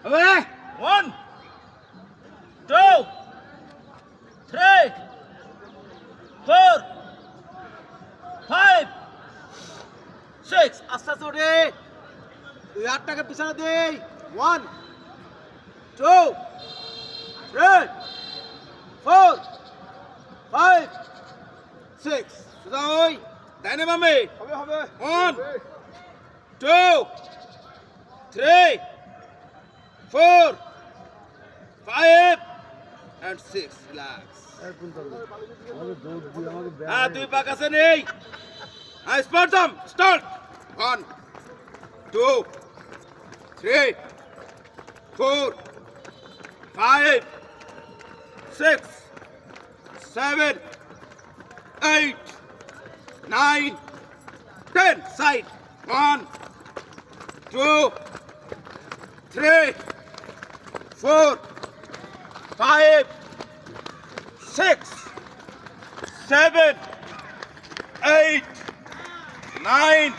1 2 3 4 5 6 আস্তে আস্তে ওঠে 2 টাকা পিছনে দেই 1 2 3 4 5 6 সুদা ওই ডাইনে বামে হবে 1 2 3 4 5 and 6 relax দুই পাক আছে নেই স্টার্ট দাম স্টার্ট 1 2 3 4 5 6 7 8 9 10 side 1 2 3 4 5 6 7 8 9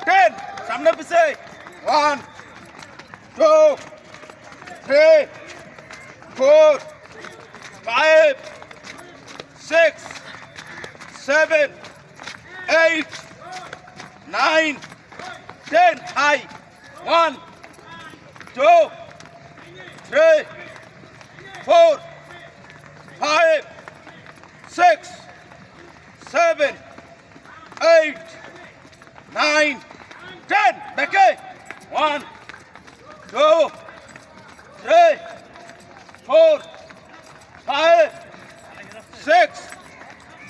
10 সামনে পিছে 1 2 3 4 5 6 7 8 9 10 high 1 2 3 4 5 6 7 8 9 10 back 1 2 3 4 5 6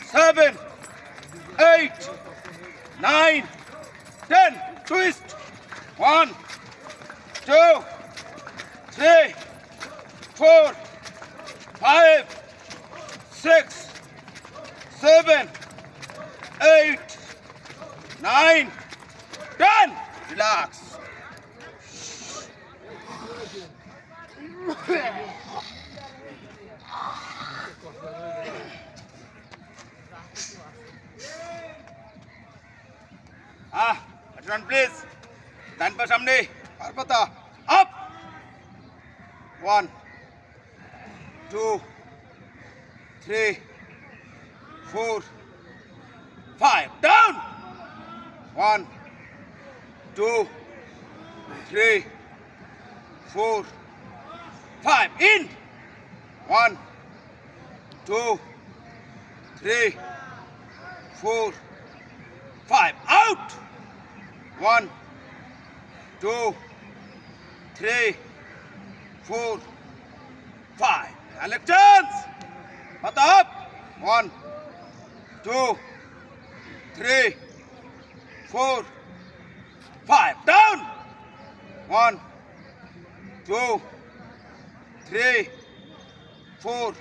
7 8 9 10 twist 1 2 3 4 5 6 7 8 9 10 relax attention please ডান পা সামনে আর পাতা up 1 2 3 4 5 down 1 2 3 4 5 in 1 2 3 4 5 out 1 2 3 4 5 elections pata up 1 2 3 4 5 down 1 2 3 4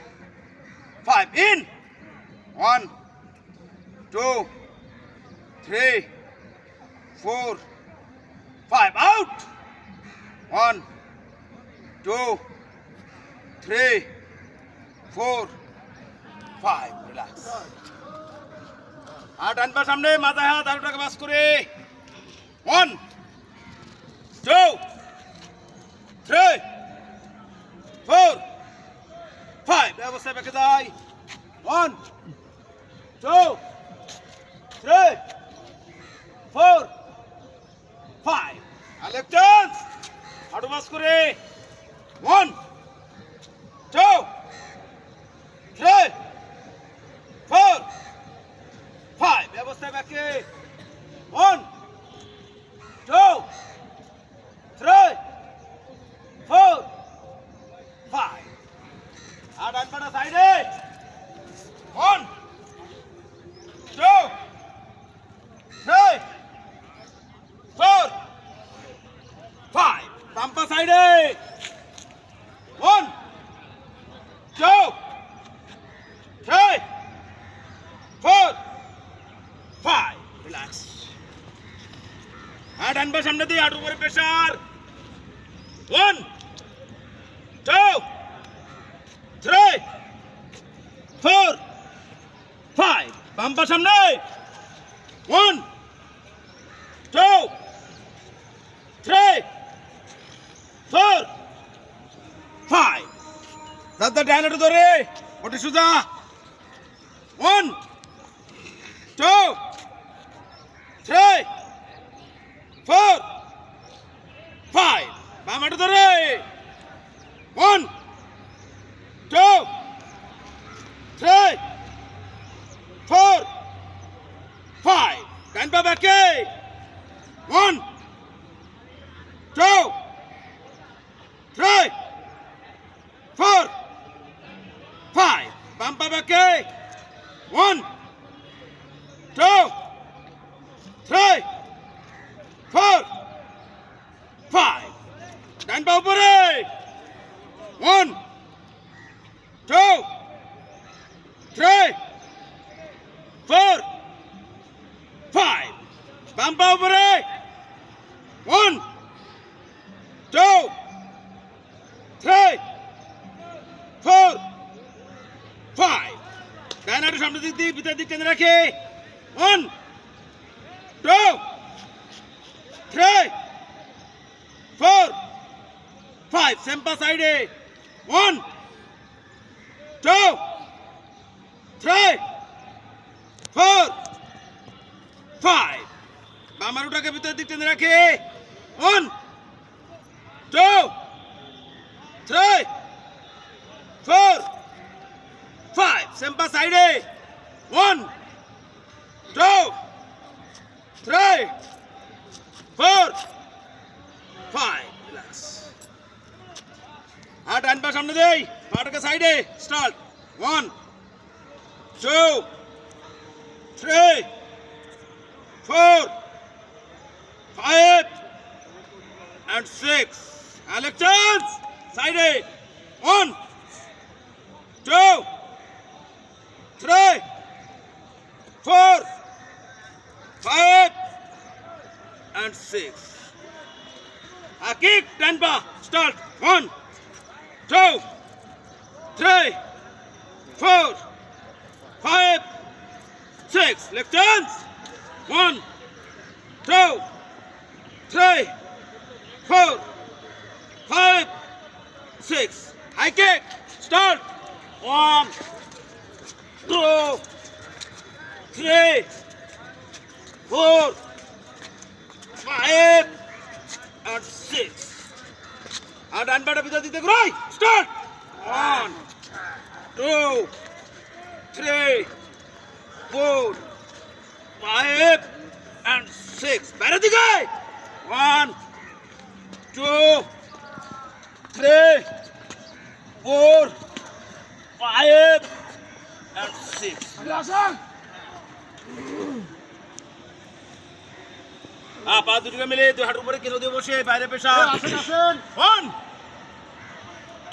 5 in 1 2 3 4 5 out 1 2 3 4 5 relax আর ডান পা সামনে মাথায় হাত আর টাকা বাস করে 1 2 3 4 5 অবস্থায় বেঁকে যায় 1 2 3 4 5 Elections হাঁটু বাস করে 1 2 3 4 5 ব্যবস্থায় ব্যাকে 1 2 3 4 5 আর ডান পাটা সাইডে 1 2 3 4 5 বাম পা সাইডে 1 2 3 4 5 রিল্যাক্স আর ডান পা সামনে দিয়ে হাঁটু উপরে প্রেসার 1 2 3 4 5 বাম পা সামনে 1 2 3 4 5 দাদা ডাইনাটো ধরে ওটি সুজা 1 2 3 4 5 বামাটো ধরে 1 2 3 4 5 ডান পা ব্যাকে 1 2 3 4 5 বাম পা ব্যাকে 1 2 3 4 5 ডান পা উপরে 1 2 3 4 5 বাম পা উপরে 1 2 3 4 5 ডান হাঁটু সামনের দিক দিয়ে ভিতরের দিক টেনে রাখে 1 2 3 4 5 সেম্পা সাইডে 1 2 3 4 5 বাম হাঁটুটাকে ভিতরের দিক টেনে রাখে 1 2 3 4 5 সেম্পা সাইডে 1 2 3 4 5 রিল্যাক্স আর ডান পা সামনে দেই পাটাকে সাইডে start 1 2 3 4 5 and 6 elections side 1 2 3 4 5 and 6 a kick tempo start 1 2 3 4 5 6 left hands 1 2 3 4 5 6 high kick start 1 2 3 4 5 and 6 আর ডান পাটা ভিতর দিতে ঘুরাই স্টার্ট 1 2 3 4 5 and 6 বাইরের দিকে 1 2 3 4 5 and 6 পা দুটোকে মিলে দুই হাঁটুর উপরে কেন দিয়ে বসে বাইরে পেশা 1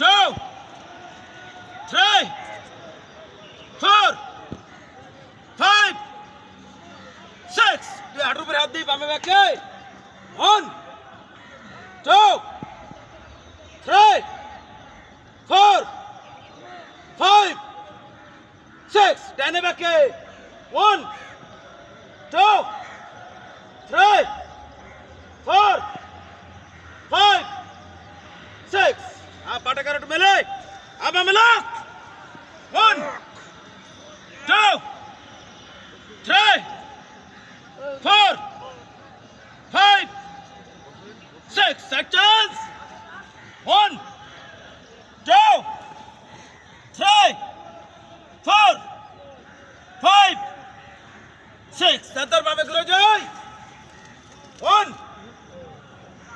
2 3 4 5 6 দুই হাঁটুর উপরে হাত দিয়ে বামে ব্যাকে 1 2 3 4 5 6 ডানে ব্যাকে 1 2 3 4 5 6 পাটা কারট মেলে আবা মেলা 1 2 3 4 5 6 sections 1 2 3 4 5 6 তার ভাবে ঘুরে যাই 1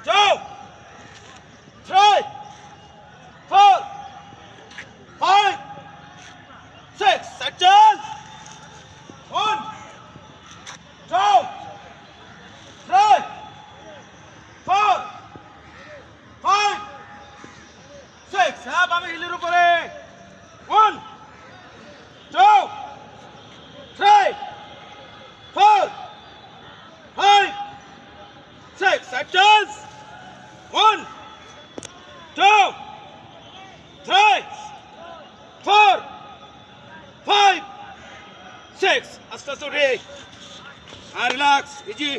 2 3 4 5 6 sections 1 2 3 4 5 6 বামে হিলের উপরে 1 2 3 4 5 6 sections 1 2 3 4 5 6 আস্তে আস্তে উঠে আর রিল্যাক্স ইজি